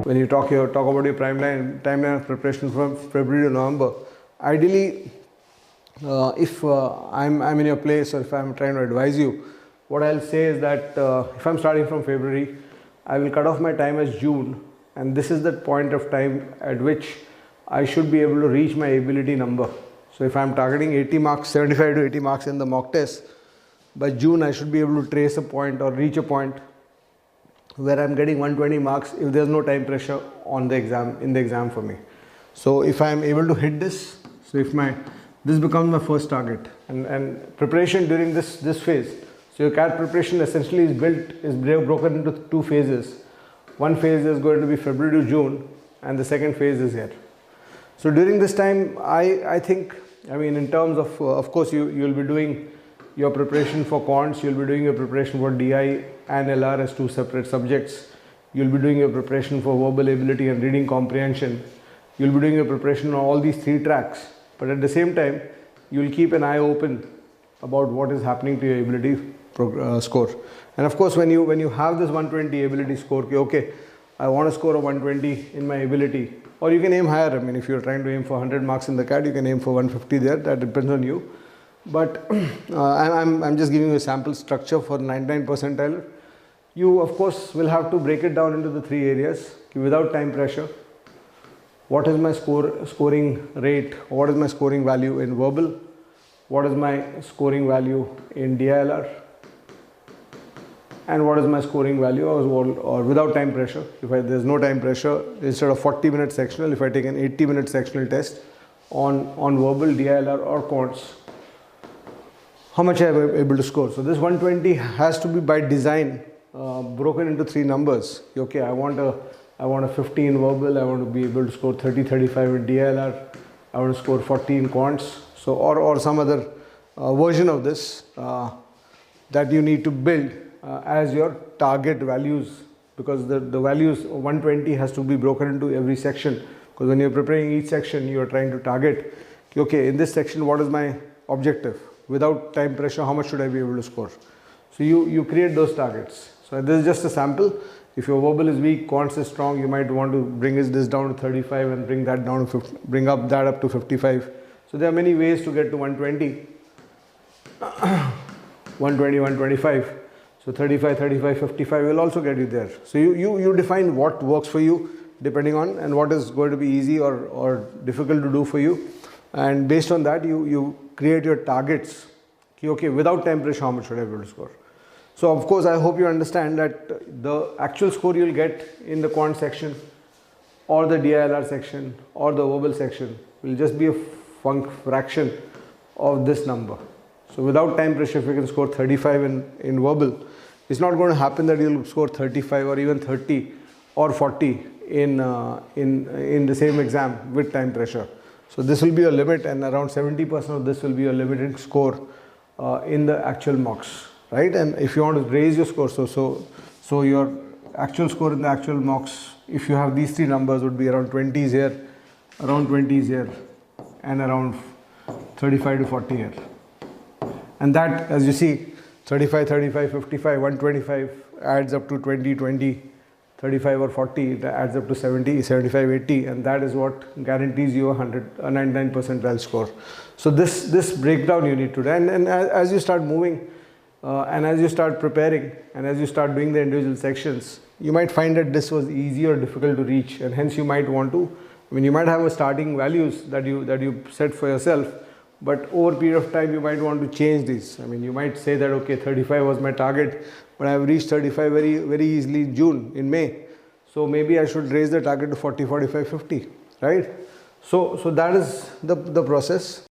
when you talk about your timeline of preparation from February to November, ideally, if I'm in your place, or if I'm trying to advise you, what I'll say is that if I'm starting from February, I will cut off my time as June, and this is the point of time at which I should be able to reach my ability number. So if I'm targeting 80 marks, 75 to 80 marks in the mock test, by June I should be able to trace a point or reach a point where I'm getting 120 marks if there's no time pressure on the exam, in the exam for me. So if I'm able to hit this, so if this becomes my first target, and preparation during this phase. So your CAT preparation essentially is broken into two phases. One phase is going to be February to June, and the second phase is here. So during this time, I think, I mean, in terms of course, you'll be doing your preparation for quants, you'll be doing your preparation for DI and LR as two separate subjects. You'll be doing your preparation for verbal ability and reading comprehension. You'll be doing your preparation on all these three tracks. But at the same time, you'll keep an eye open about what is happening to your ability score. And of course, when you have this 120 ability score, okay, I want to score a 120 in my ability, or you can aim higher. I mean, if you're trying to aim for 100 marks in the CAT, you can aim for 150 there. That depends on you. But I'm just giving you a sample structure for 99 percentile. You, of course, will have to break it down into the three areas without time pressure. What is my scoring rate? What is my scoring value in verbal? What is my scoring value in DILR? And what is my scoring value or without time pressure? If there's no time pressure, instead of 40-minute sectional, if I take an 80-minute sectional test on verbal, DILR or quants, how much I am able to score? So this 120 has to be by design broken into three numbers. Okay, I want a 50 in verbal, I want to be able to score 30, 35 in DILR, I want to score 40 in quants. So or some other version of this that you need to build as your target values, because the values 120 has to be broken into every section, because when you're preparing each section, you are trying to target, okay, in this section, what is my objective? Without time pressure, how much should I be able to score? So you create those targets. So this is just a sample. If your verbal is weak, quants is strong, you might want to bring this down to 35 and bring that down to 50, bring up that up to 55. So there are many ways to get to 120, 120, 125. So 35, 35, 55 will also get you there. So you define what works for you depending on, and what is going to be easy or difficult to do for you. And based on that, you create your targets. Okay, without time pressure, how much should I be able to score? So of course, I hope you understand that the actual score you'll get in the quant section or the DILR section or the verbal section will just be a fraction of this number. So without time pressure, if you can score 35 in verbal, it's not going to happen that you'll score 35 or even 30 or 40 in the same exam with time pressure. So this will be a limit, and around 70% of this will be a limited score in the actual mocks, right? And if you want to raise your score, so your actual score in the actual mocks, if you have these three numbers, would be around 20s here, around 20s here, and around 35 to 40 here. And that, as you see, 35, 35, 55, 125 adds up to 20, 20, 35 or 40, that adds up to 70, 75, 80, and that is what guarantees you a 99 percentile score. So this breakdown you need to do. And as you start moving, and as you start preparing, and as you start doing the individual sections, you might find that this was easy or difficult to reach, and hence you might want to, I mean, you might have a starting values that you set for yourself, but over a period of time you might want to change these. I mean, you might say that, okay, 35 was my target, but I have reached 35 very easily in May. So maybe I should raise the target to 40, 45, 50, right? So that is the process.